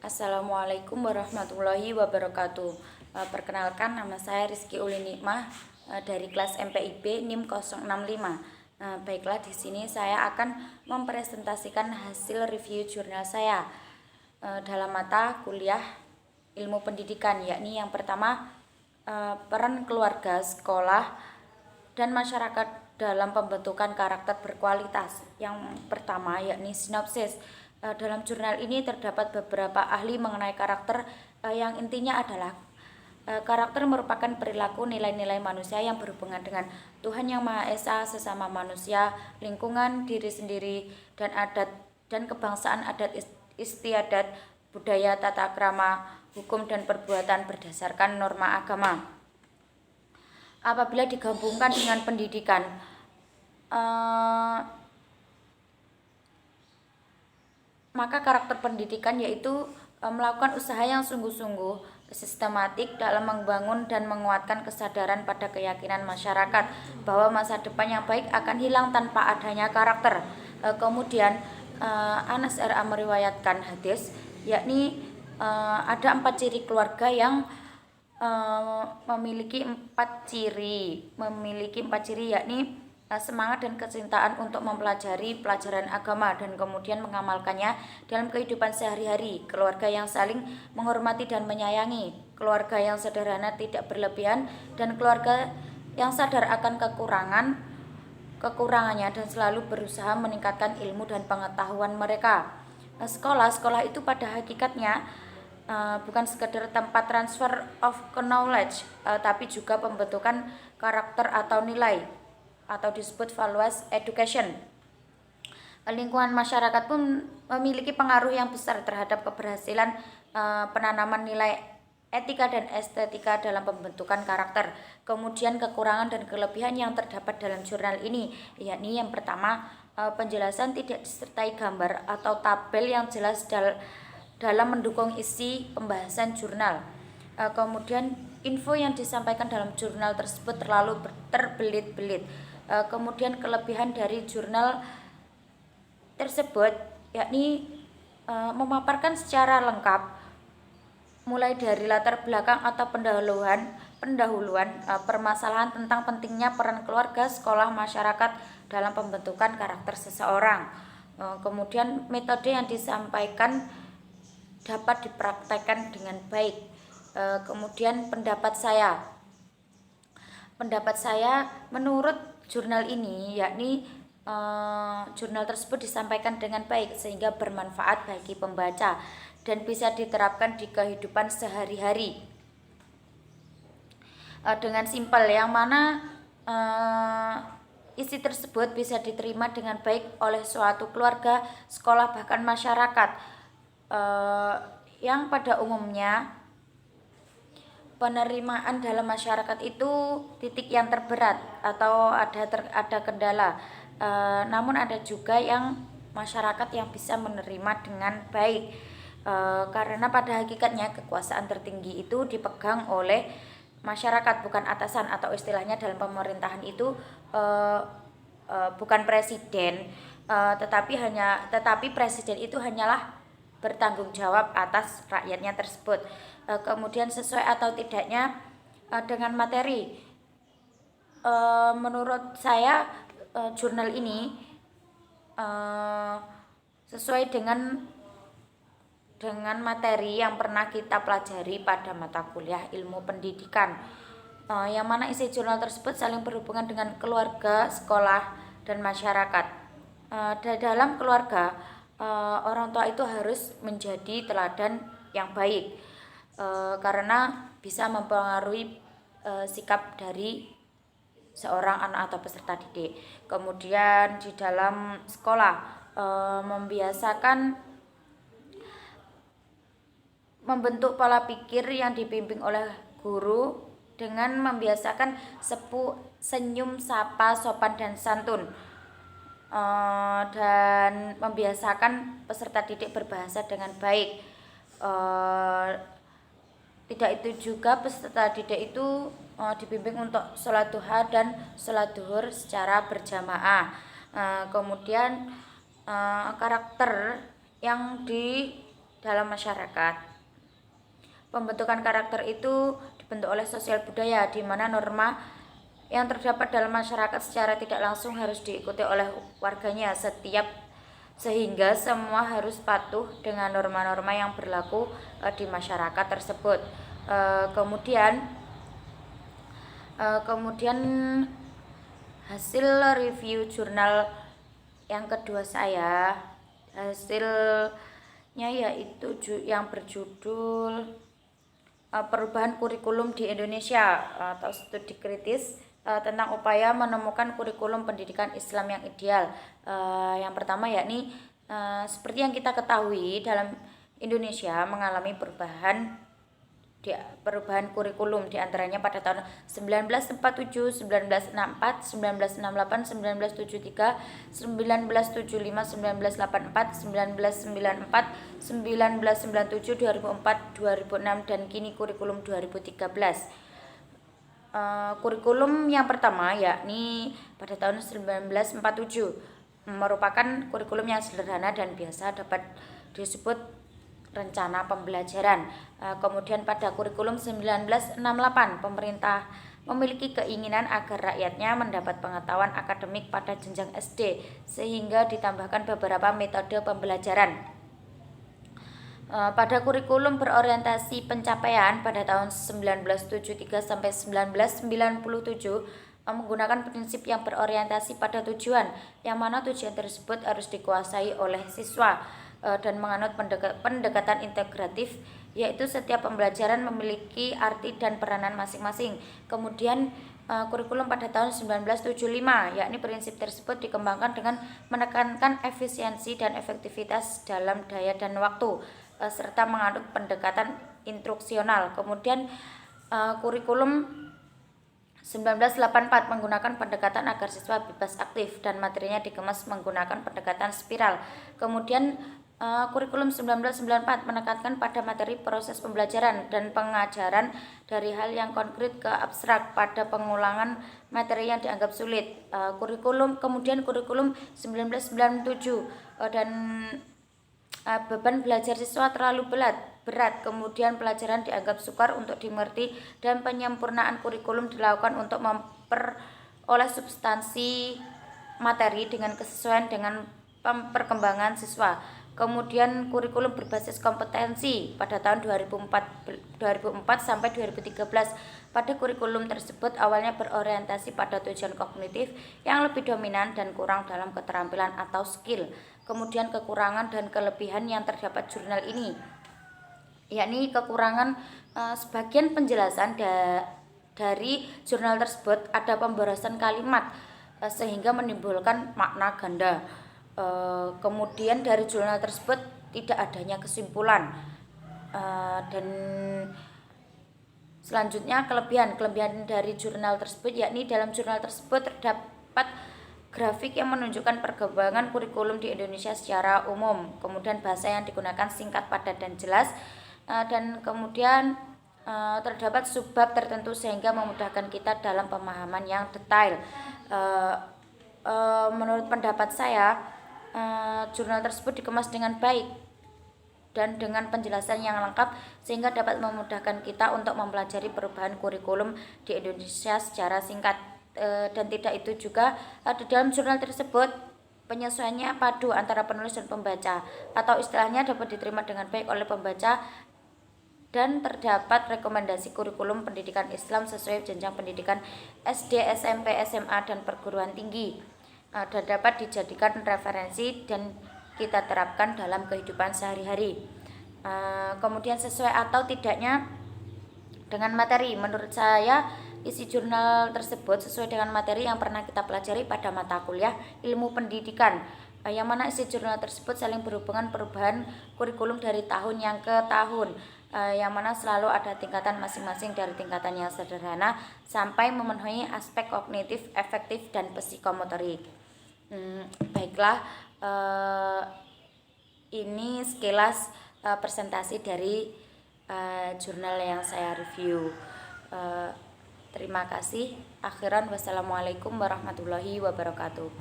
Assalamualaikum warahmatullahi wabarakatuh. Perkenalkan, nama saya Rizky Uli Nikmah dari kelas MPIB NIM 065. Baiklah, di sini saya akan mempresentasikan hasil review jurnal saya dalam mata kuliah ilmu pendidikan, yakni yang pertama peran keluarga, sekolah, dan masyarakat dalam pembentukan karakter berkualitas. Yang pertama yakni sinopsis. Dalam jurnal ini terdapat beberapa ahli mengenai karakter yang intinya adalah karakter merupakan perilaku nilai-nilai manusia yang berhubungan dengan Tuhan Yang Maha Esa, sesama manusia, lingkungan, diri sendiri, dan adat dan kebangsaan, adat istiadat, budaya, tata krama, hukum, dan perbuatan berdasarkan norma agama. Apabila digabungkan dengan pendidikan, maka karakter pendidikan yaitu melakukan usaha yang sungguh-sungguh, sistematik dalam membangun dan menguatkan kesadaran pada keyakinan masyarakat bahwa masa depan yang baik akan hilang tanpa adanya karakter. Kemudian Anas R.A. meriwayatkan hadis, yakni ada 4 ciri keluarga yang memiliki empat ciri, yakni semangat dan kecintaan untuk mempelajari pelajaran agama dan kemudian mengamalkannya dalam kehidupan sehari-hari, keluarga yang saling menghormati dan menyayangi, keluarga yang sederhana tidak berlebihan, dan keluarga yang sadar akan kekurangannya dan selalu berusaha meningkatkan ilmu dan pengetahuan mereka. Sekolah itu pada hakikatnya bukan sekedar tempat transfer of knowledge, tapi juga pembentukan karakter atau nilai, atau disebut values education. Lingkungan masyarakat pun memiliki pengaruh yang besar terhadap keberhasilan penanaman nilai etika dan estetika dalam pembentukan karakter. Kemudian kekurangan dan kelebihan yang terdapat dalam jurnal ini, yakni yang pertama, penjelasan tidak disertai gambar atau tabel yang jelas dalam mendukung isi pembahasan jurnal. Kemudian info yang disampaikan dalam jurnal tersebut terlalu terbelit-belit. Kemudian kelebihan dari jurnal tersebut yakni memaparkan secara lengkap mulai dari latar belakang atau pendahuluan permasalahan tentang pentingnya peran keluarga, sekolah, masyarakat dalam pembentukan karakter seseorang. Kemudian metode yang disampaikan dapat dipraktekkan dengan baik. Kemudian pendapat saya menurut jurnal ini, yakni jurnal tersebut disampaikan dengan baik sehingga bermanfaat bagi pembaca dan bisa diterapkan di kehidupan sehari-hari dengan simpel, yang mana isi tersebut bisa diterima dengan baik oleh suatu keluarga, sekolah, bahkan masyarakat yang pada umumnya penerimaan dalam masyarakat itu titik yang terberat atau ada kendala. Namun ada juga yang masyarakat yang bisa menerima dengan baik, karena pada hakikatnya kekuasaan tertinggi itu dipegang oleh masyarakat, bukan atasan, atau istilahnya dalam pemerintahan itu bukan presiden, tetapi presiden itu hanyalah bertanggung jawab atas rakyatnya tersebut. Kemudian sesuai atau tidaknya dengan materi, menurut saya jurnal ini sesuai dengan materi yang pernah kita pelajari pada mata kuliah ilmu pendidikan, yang mana isi jurnal tersebut saling berhubungan dengan keluarga, sekolah, dan masyarakat. Dalam keluarga, orang tua itu harus menjadi teladan yang baik, karena bisa mempengaruhi sikap dari seorang anak atau peserta didik. Kemudian di dalam sekolah, membiasakan membentuk pola pikir yang dibimbing oleh guru dengan membiasakan senyum, sapa, sopan, dan santun, dan membiasakan peserta didik berbahasa dengan baik. Tidak itu juga peserta didik itu dibimbing untuk sholat duha dan sholat duhur secara berjamaah. Kemudian karakter yang dalam masyarakat. Pembentukan karakter itu dibentuk oleh sosial budaya, di mana norma yang terdapat dalam masyarakat secara tidak langsung harus diikuti oleh warganya sehingga semua harus patuh dengan norma-norma yang berlaku di masyarakat tersebut. Kemudian hasil review jurnal yang kedua saya, hasilnya yaitu yang berjudul Perubahan Kurikulum di Indonesia atau studi kritis tentang upaya menemukan kurikulum pendidikan Islam yang ideal. Yang pertama yakni seperti yang kita ketahui, dalam Indonesia mengalami perubahan kurikulum, diantaranya pada tahun 1947, 1964, 1968, 1973, 1975, 1984, 1994, 1997, 2004, 2006, dan kini kurikulum 2013. Kurikulum yang pertama yakni pada tahun 1947 merupakan kurikulum yang sederhana dan biasa dapat disebut rencana pembelajaran. Kemudian pada kurikulum 1968 pemerintah memiliki keinginan agar rakyatnya mendapat pengetahuan akademik pada jenjang SD sehingga ditambahkan beberapa metode pembelajaran. Pada kurikulum berorientasi pencapaian pada tahun 1973 sampai 1997 menggunakan prinsip yang berorientasi pada tujuan, yang mana tujuan tersebut harus dikuasai oleh siswa dan menganut pendekatan integratif, yaitu setiap pembelajaran memiliki arti dan peranan masing-masing. Kemudian kurikulum pada tahun 1975, yakni prinsip tersebut dikembangkan dengan menekankan efisiensi dan efektivitas dalam daya dan waktu, serta menganut pendekatan instruksional. Kemudian kurikulum 1984 menggunakan pendekatan agar siswa bebas aktif dan materinya dikemas menggunakan pendekatan spiral. Kemudian kurikulum 1994 menekankan pada materi proses pembelajaran dan pengajaran dari hal yang konkret ke abstrak pada pengulangan materi yang dianggap sulit. Kemudian kurikulum 1997 dan beban belajar siswa terlalu berat, kemudian pelajaran dianggap sukar untuk dimengerti, dan penyempurnaan kurikulum dilakukan untuk memperoleh substansi materi dengan kesesuaian dengan perkembangan siswa. Kemudian kurikulum berbasis kompetensi pada tahun 2004 sampai 2013. Pada kurikulum tersebut awalnya berorientasi pada tujuan kognitif yang lebih dominan dan kurang dalam keterampilan atau skill. Kemudian kekurangan dan kelebihan yang terdapat jurnal ini, yakni kekurangan sebagian penjelasan dari jurnal tersebut ada pemborosan kalimat sehingga menimbulkan makna ganda. Kemudian dari jurnal tersebut tidak adanya kesimpulan. Dan selanjutnya kelebihan dari jurnal tersebut, yakni dalam jurnal tersebut terdapat grafik yang menunjukkan perkembangan kurikulum di Indonesia secara umum. Kemudian bahasa yang digunakan singkat, padat, dan jelas. Dan kemudian terdapat subbab tertentu sehingga memudahkan kita dalam pemahaman yang detail. Menurut pendapat saya, jurnal tersebut dikemas dengan baik dan dengan penjelasan yang lengkap sehingga dapat memudahkan kita untuk mempelajari perubahan kurikulum di Indonesia secara singkat. Dan tidak itu juga di dalam jurnal tersebut penyesuaiannya padu antara penulis dan pembaca, atau istilahnya dapat diterima dengan baik oleh pembaca, dan terdapat rekomendasi kurikulum pendidikan Islam sesuai jenjang pendidikan SD, SMP, SMA, dan perguruan tinggi, dan dapat dijadikan referensi dan kita terapkan dalam kehidupan sehari-hari. Kemudian sesuai atau tidaknya dengan materi, menurut saya isi jurnal tersebut sesuai dengan materi yang pernah kita pelajari pada mata kuliah ilmu pendidikan, yang mana isi jurnal tersebut saling berhubungan perubahan kurikulum dari tahun yang ke tahun, yang mana selalu ada tingkatan masing-masing dari tingkatan yang sederhana sampai memenuhi aspek kognitif, efektif, dan psikomotorik. Baiklah, ini sekilas presentasi dari jurnal yang saya review. Terima kasih. Akhiran, wassalamualaikum warahmatullahi wabarakatuh.